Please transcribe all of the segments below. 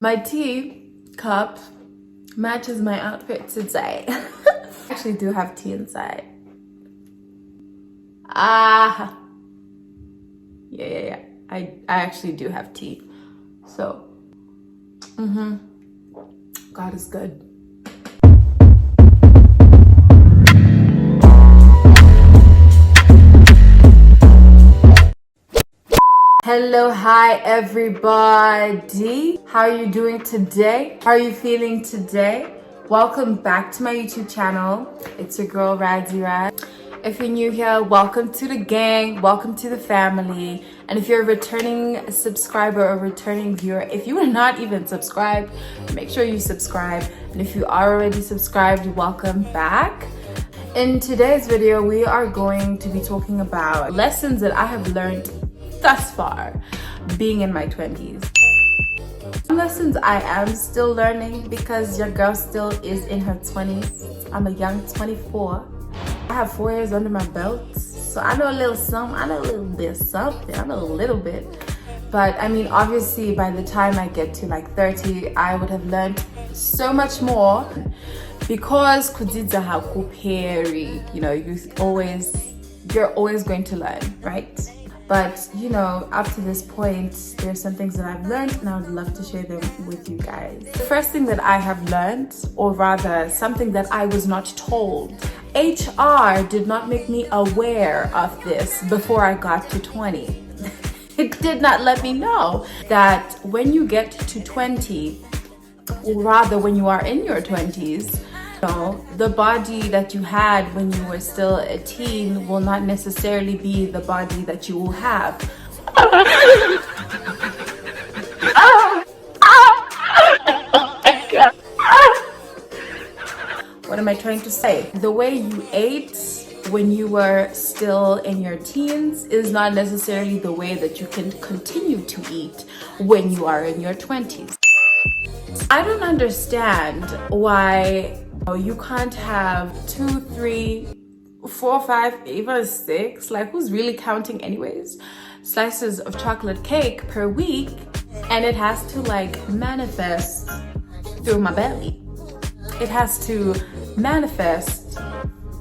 My tea cup matches my outfit today. I actually do have tea inside. Yeah. I actually do have tea. So, God is good. Hello, hi everybody. How are you doing today? How are you feeling today? Welcome back to my YouTube channel. It's your girl Laaaaady. If you're new here, welcome to the gang, welcome to the family. And if you're a returning subscriber or returning viewer, if you are not even subscribed, make sure you subscribe. And if you are already subscribed, welcome back. In today's video, we are going to be talking about lessons that I have learned thus far being in my 20s. Some lessons I am still learning because your girl still is in her 20s. I'm a young 24. I have 4 years under my belt, so I know a little something, I know a little bit something, I know a little bit. But I mean, obviously by the time I get to like 30, I would have learned so much more because kudidza hakuperi, you know, you're always going to learn, right? But you know, up to this point, there's some things that I've learned and I would love to share them with you guys. The first thing that I have learned, or rather something that I was not told, HR did not make me aware of this before I got to 20. It did not let me know that when you get to 20, or rather when you are in your 20s, the body that you had when you were still a teen will not necessarily be the body that you will have. What am I trying to say? The way you ate when you were still in your teens is not necessarily the way that you can continue to eat when you are in your 20s. I don't understand why you can't have 2, 3, 4, 5, even 6, like who's really counting anyways, slices of chocolate cake per week, and it has to like manifest through my belly. It has to manifest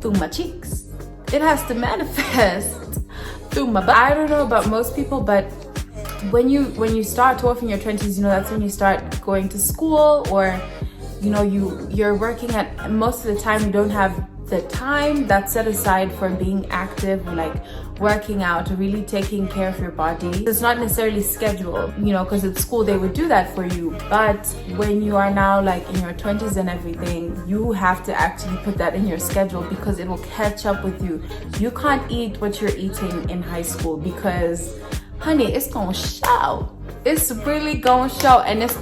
through my cheeks. It has to manifest through my butt. I don't know about most people, but when you start off in your 20s, you know, that's when you start going to school, or you know, you're working at, most of the time you don't have the time that's set aside for being active, or like working out, or really taking care of your body. It's not necessarily scheduled, you know, because at school they would do that for you. But when you are now like in your 20s and everything, you have to actually put that in your schedule because it will catch up with you. You can't eat what you're eating in high school because, honey, it's gonna show. It's really gonna show, and it's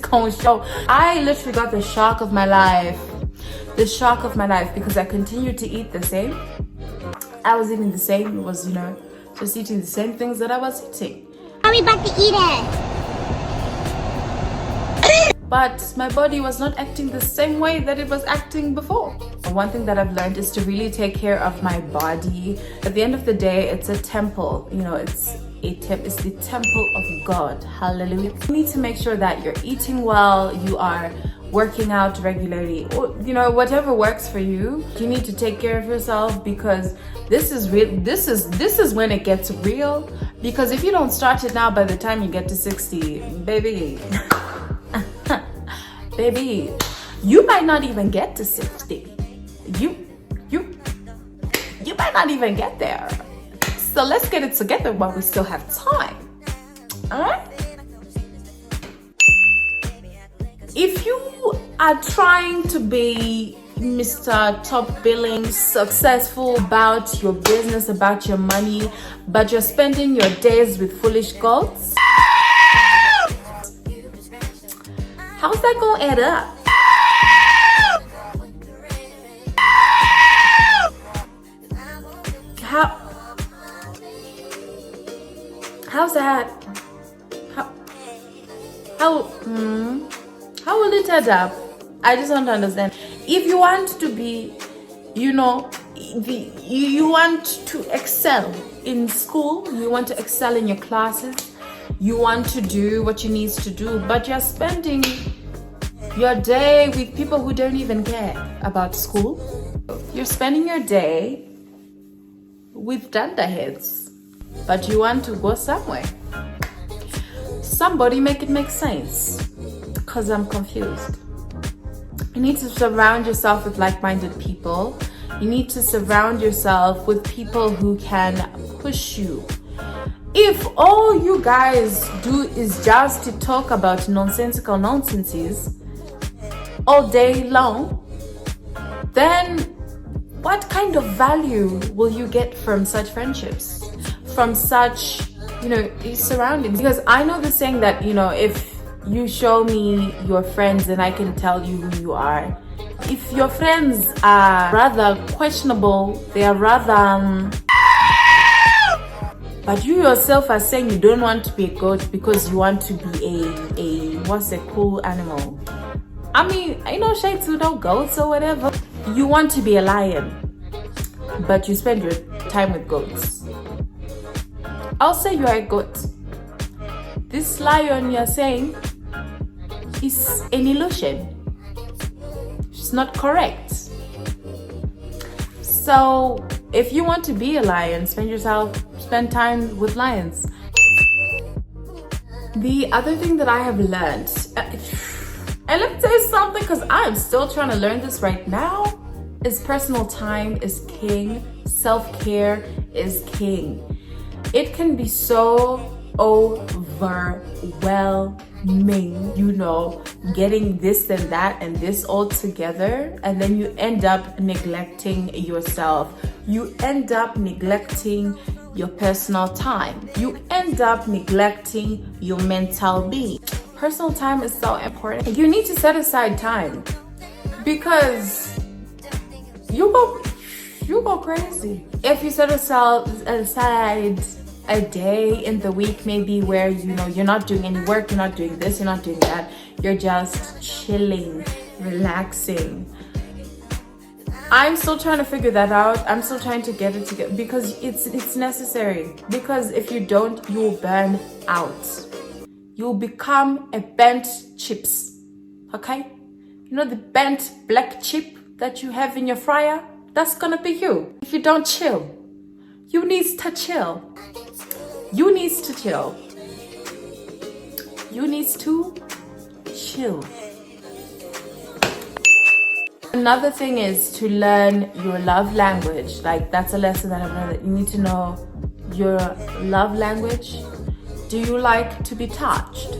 gonna show. I literally got the shock of my life. The shock of my life because I continued to eat the same. I was eating the same. It was, you know, just eating the same things that I was eating. Are we about to eat it? But my body was not acting the same way that it was acting before. One thing that I've learned is to really take care of my body. At the end of the day, it's a temple. You know, it's the temple of God. Hallelujah. You need to make sure that you're eating well, you are working out regularly, or you know, whatever works for you. You need to take care of yourself because this is real. This is when it gets real. Because if you don't start it now, by the time you get to 60, baby, baby, you might not even get to 60. You might not even get there. So let's get it together while we still have time. All right? If you are trying to be Mr. Top Billing, successful about your business, about your money, but you're spending your days with foolish goats, how's that gonna add up? How's that? How will it add up? I just don't understand. If you want to be, you know, you want to excel in school, you want to excel in your classes, You want to do what you need to do, but you're spending your day with people who don't even care about school. You're spending your day with dunderheads, but you want to go somewhere. Somebody make it make sense, because I'm confused. You need to surround yourself with like-minded people. You need to surround yourself with people who can push you. If all you guys do is just to talk about nonsensical nonsenses all day long, then what kind of value will you get from such friendships, from such, surroundings? Because I know the saying that, if you show me your friends, then I can tell you who you are. If your friends are rather questionable, they are rather but you yourself are saying you don't want to be a goat because you want to be what's a cool animal. I mean, I know shades who don't goats or whatever. You want to be a lion, but you spend your time with goats. I'll say you are a goat. This lion you're saying is an illusion. It's not correct. So if you want to be a lion, spend time with lions. The other thing that I have learned, and let me tell you something, because I'm still trying to learn this right now, is personal time is king. Self-care is king. It can be so overwhelming, getting this and that and this all together, and then you end up neglecting yourself. You end up neglecting your personal time. You end up neglecting your mental being. Personal time is so important. You need to set aside time, because you go crazy if you set aside a day in the week, maybe, where you're not doing any work, you're not doing this, you're not doing that, you're just chilling, relaxing. I'm still trying to figure that out. I'm still trying to get it together, because it's necessary. Because if you don't, you will burn out. You'll become a bent chips. Okay? The bent black chip that you have in your fryer? That's gonna be you if you don't chill. You need to chill. You need to chill. You need to chill. Another thing is to learn your love language. Like, that's a lesson that I've learned, that you need to know your love language. Do you like to be touched?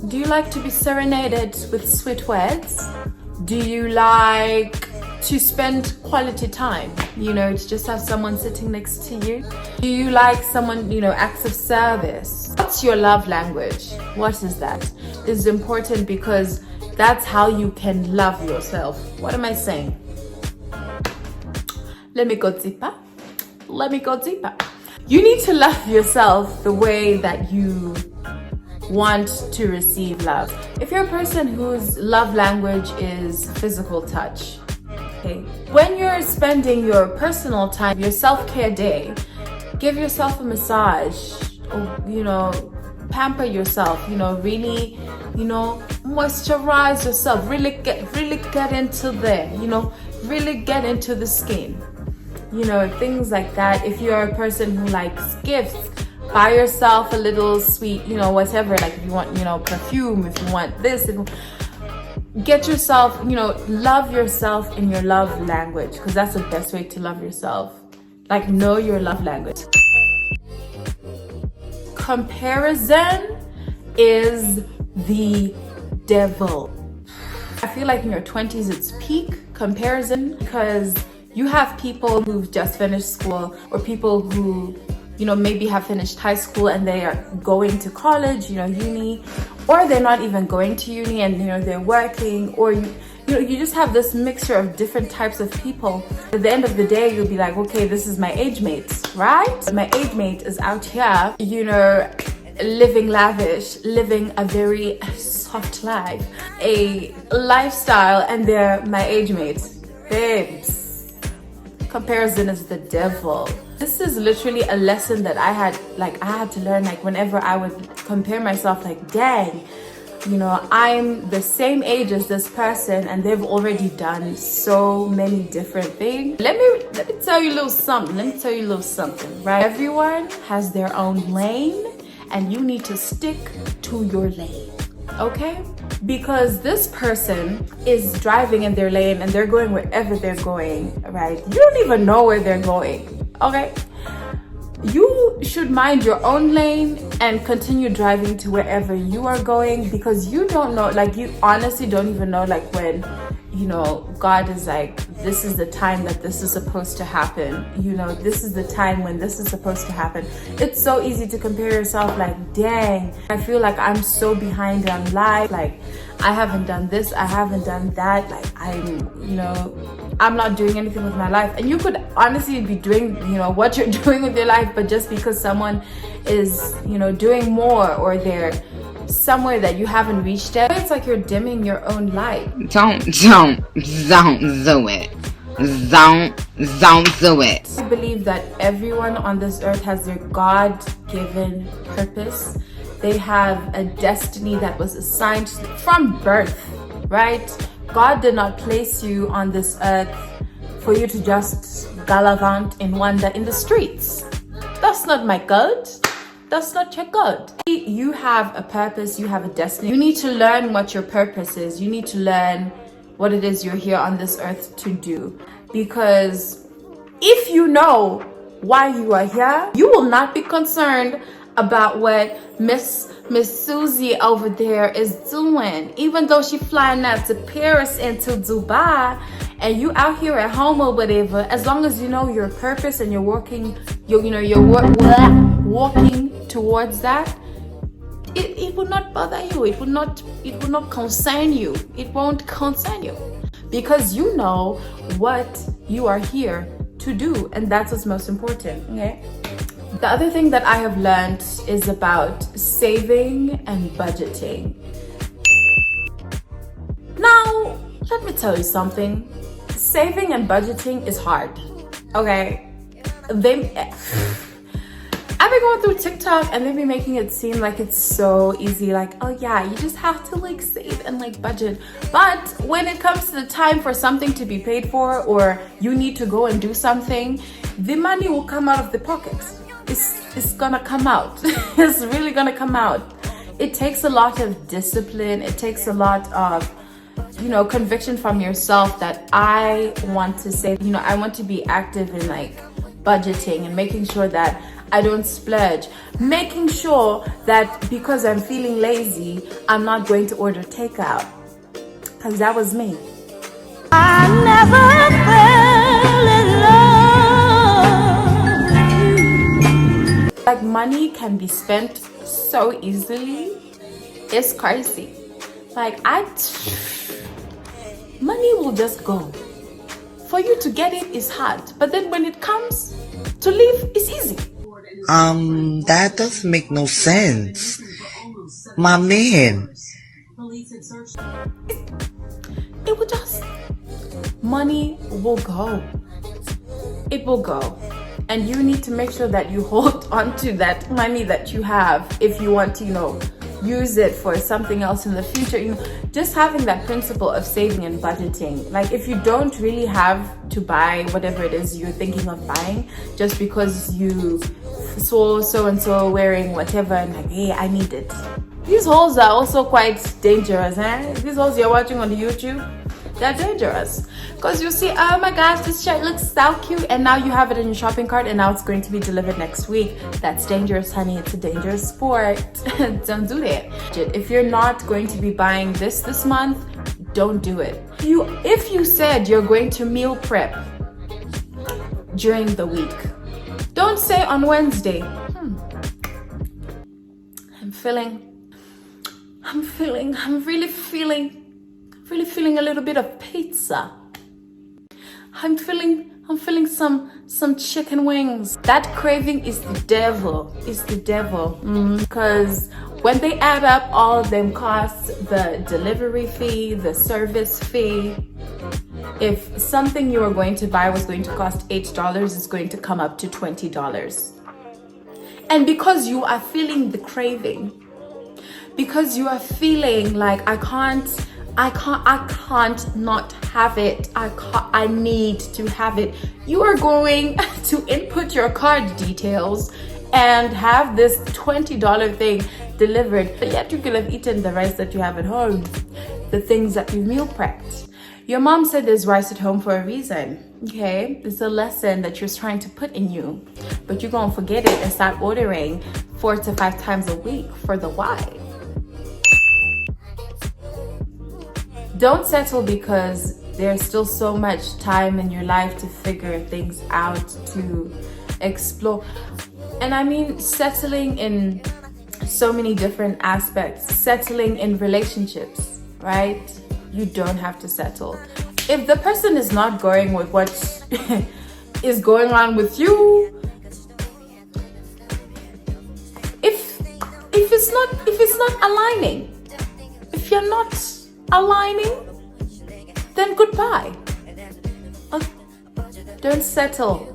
Do you like to be serenaded with sweet words? Do you like to spend quality time? To just have someone sitting next to you? Do you like someone, acts of service? What's your love language? What is that? It's important, because that's how you can love yourself. What am I saying? Let me go deeper. You need to love yourself the way that you want to receive love. If you're a person whose love language is physical touch, okay, when you're spending your personal time, your self-care day, give yourself a massage, or, pamper yourself, really, moisturize yourself, really get into there, really get into the skin, things like that. If you're a person who likes gifts, buy yourself a little sweet, whatever, like if you want, perfume, if you want this, get yourself, love yourself in your love language, because that's the best way to love yourself. Like, know your love language. Comparison is the devil. I feel like in your 20s it's peak comparison, because you have people who've just finished school, or people who maybe have finished high school and they are going to college, uni, or they're not even going to uni and they're working, or you just have this mixture of different types of people. At the end of the day, you'll be like, okay, this is my age mate, right? My age mate is out here, living lavish, living a very soft life, a lifestyle, and they're my age mates. Babes, comparison is the devil. This is literally a lesson that I had to learn, like whenever I would compare myself, like, dang, you know, I'm the same age as this person and they've already done so many different things. Let me tell you a little something. Right? Everyone has their own lane and you need to stick to your lane. Okay? Because this person is driving in their lane and they're going wherever they're going, right? You don't even know where they're going. Okay? You should mind your own lane and continue driving to wherever you are going, because you don't know, like, you honestly don't even know, like, when, you know, God is like, this is the time that this is supposed to happen. You know, this is the time when this is supposed to happen. It's so easy to compare yourself, like, dang, I feel like I'm so behind on life. Like, I haven't done this, I haven't done that. Like, I'm not doing anything with my life. And you could honestly be doing, you know, what you're doing with your life, but just because someone is, you know, doing more, or they're somewhere that you haven't reached yet, it's like you're dimming your own light. Don't do it. Don't do it. I believe that everyone on this earth has their God-given purpose. They have a destiny that was assigned from birth, right? God did not place you on this earth for you to just gallivant and wander in the streets. That's not my God. That's not your God. You have a purpose, you have a destiny. You need to learn what your purpose is. You need to learn what it is you're here on this earth to do. Because if you know why you are here, you will not be concerned about what Miss Susie over there is doing. Even though she flying out to Paris and to Dubai, and you out here at home or whatever, as long as you know your purpose and you're working, walking towards that, it will not bother you. It will not concern you. It won't concern you, because you know what you are here to do, and that's what's most important. Okay. The other thing that I have learned is about saving and budgeting. Now, let me tell you something. Saving and budgeting is hard. Okay. I've been going through TikTok and they've been making it seem like it's so easy. Like, oh yeah, you just have to like save and like budget. But when it comes to the time for something to be paid for, or you need to go and do something, the money will come out of the pockets. It's gonna come out. It's really gonna come out. It takes a lot of discipline. It takes a lot of, you know, conviction from yourself that I want to save. You know, I want to be active in like budgeting and making sure that I don't splurge. Making sure that because I'm feeling lazy, I'm not going to order takeout. Because that was me. I never fell in love with you. Like, money can be spent so easily. It's crazy. Like, money will just go. For you to get it is hard. But then when it comes, to leave is easy. That doesn't make no sense. My man. It will just, money will go. It will go. And you need to make sure that you hold on to that money that you have if you want to, you know, use it for something else in the future. You know, just having that principle of saving and budgeting. Like, if you don't really have to buy whatever it is you're thinking of buying, just because you saw so-and-so wearing whatever and like, hey, I need it. These hauls are also quite dangerous, eh? These hauls you're watching on the YouTube, they're dangerous. Because you see, oh my gosh, this shirt looks so cute, and now you have it in your shopping cart and now it's going to be delivered next week. That's dangerous, honey. It's a dangerous sport. Don't do that. If you're not going to be buying this month, don't do it. If you said you're going to meal prep during the week, don't say on Wednesday, I'm really feeling a little bit of pizza. I'm feeling some chicken wings. That craving is the devil. It's the devil. Because when they add up all of them costs, the delivery fee, the service fee, if something you were going to buy was going to cost $8, it's going to come up to $20. And because you are feeling the craving, because you are feeling like I can't not have it, I need to have it, you are going to input your card details and have this $20 thing delivered, but yet you could have eaten the rice that you have at home, the things that you meal prepped. Your mom said there's rice at home for a reason, okay? It's a lesson that you're trying to put in you, but you're gonna forget it and start ordering 4 to 5 times a week for the why. Don't settle because there's still so much time in your life to figure things out, to explore. And I mean settling in so many different aspects, settling in relationships, right? You don't have to settle. If the person is not going with what is going on with you, if it's not aligning, if you're not aligning, then goodbye. Don't settle.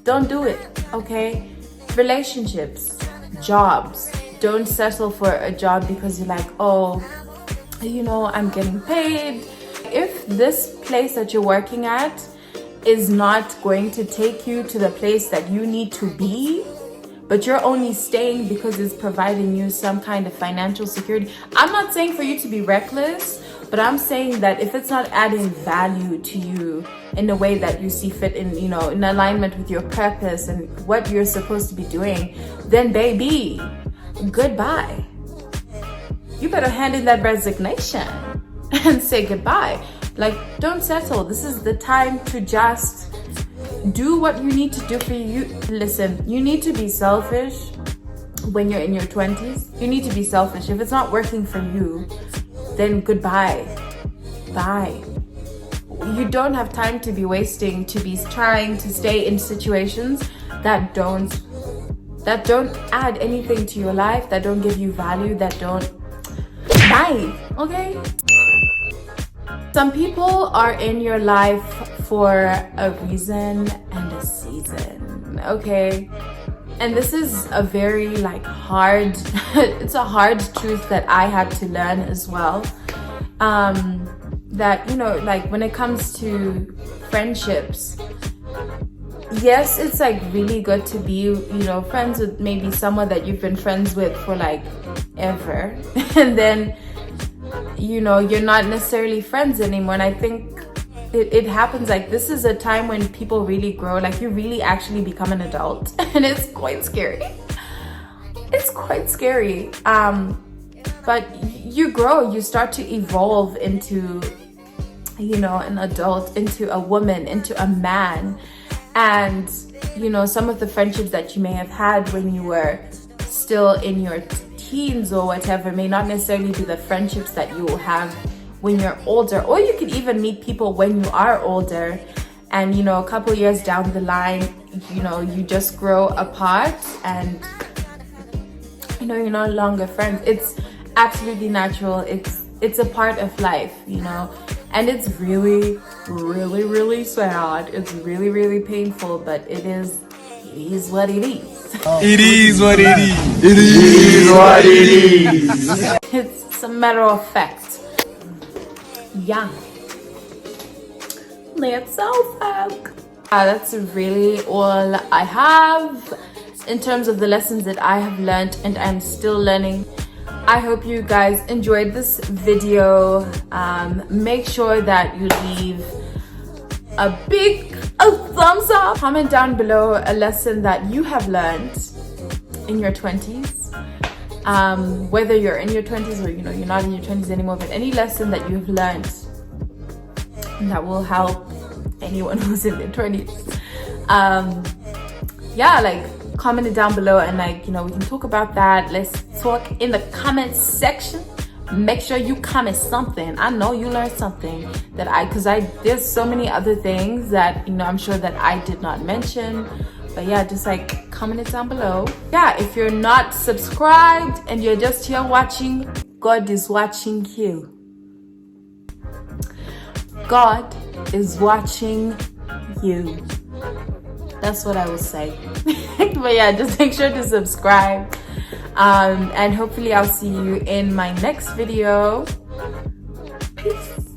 Don't do it, okay? Relationships, jobs. Don't settle for a job because you're like, oh, you know, I'm getting paid. If this place that you're working at is not going to take you to the place that you need to be, but you're only staying because it's providing you some kind of financial security. I'm not saying for you to be reckless, but I'm saying that if it's not adding value to you in a way that you see fit, in, you know, in alignment with your purpose and what you're supposed to be doing, then baby, goodbye. You better hand in that resignation and say goodbye. Like, don't settle. This is the time to just do what you need to do for you. Listen, you need to be selfish when you're in your 20s. You need to be selfish. If it's not working for you, then goodbye. Bye. You don't have time to be wasting, to be trying to stay in situations that don't add anything to your life, that don't give you value, that don't. Bye. Okay? Some people are in your life for a reason and a season, okay? And this is a very hard, it's a hard truth that I had to learn as well. That, you know, when it comes to friendships, yes, it's really good to be, you know, friends with maybe someone that you've been friends with for ever. And then, you know, you're not necessarily friends anymore. And I think it happens this is a time when people really grow, you really actually become an adult. And it's quite scary. It's quite scary. But you grow, you start to evolve into, you know, an adult, into a woman, into a man. And, you know, some of the friendships that you may have had when you were still in your teens or whatever may not necessarily be the friendships that you will have when you're older. Or you could even meet people when you are older, and, you know, a couple years down the line, you know, you just grow apart and, you know, you're no longer friends. It's absolutely natural. It's a part of life, you know, and it's really, really, really sad. It's really, really painful, but it is what it is. It is what it is. It is what it is. It's a matter of fact. Yeah. Let's talk. That's really all I have in terms of the lessons that I have learned and I'm still learning. I hope you guys enjoyed this video. Make sure that you leave a big thumbs up. Comment down below a lesson that you have learned in your 20s. Whether you're in your 20s or, you know, you're not in your 20s anymore, but any lesson that you've learned that will help anyone who's in their 20s. Yeah, comment it down below and you know, we can talk about that. Let's talk in the comments section. Make sure you comment something. I know you learned something because there's so many other things that, you know, I'm sure that I did not mention. But yeah, just comment it down below. Yeah, if you're not subscribed and you're just here watching, God is watching you. God is watching you. That's what I will say. But yeah, just make sure to subscribe. And hopefully I'll see you in my next video. Peace.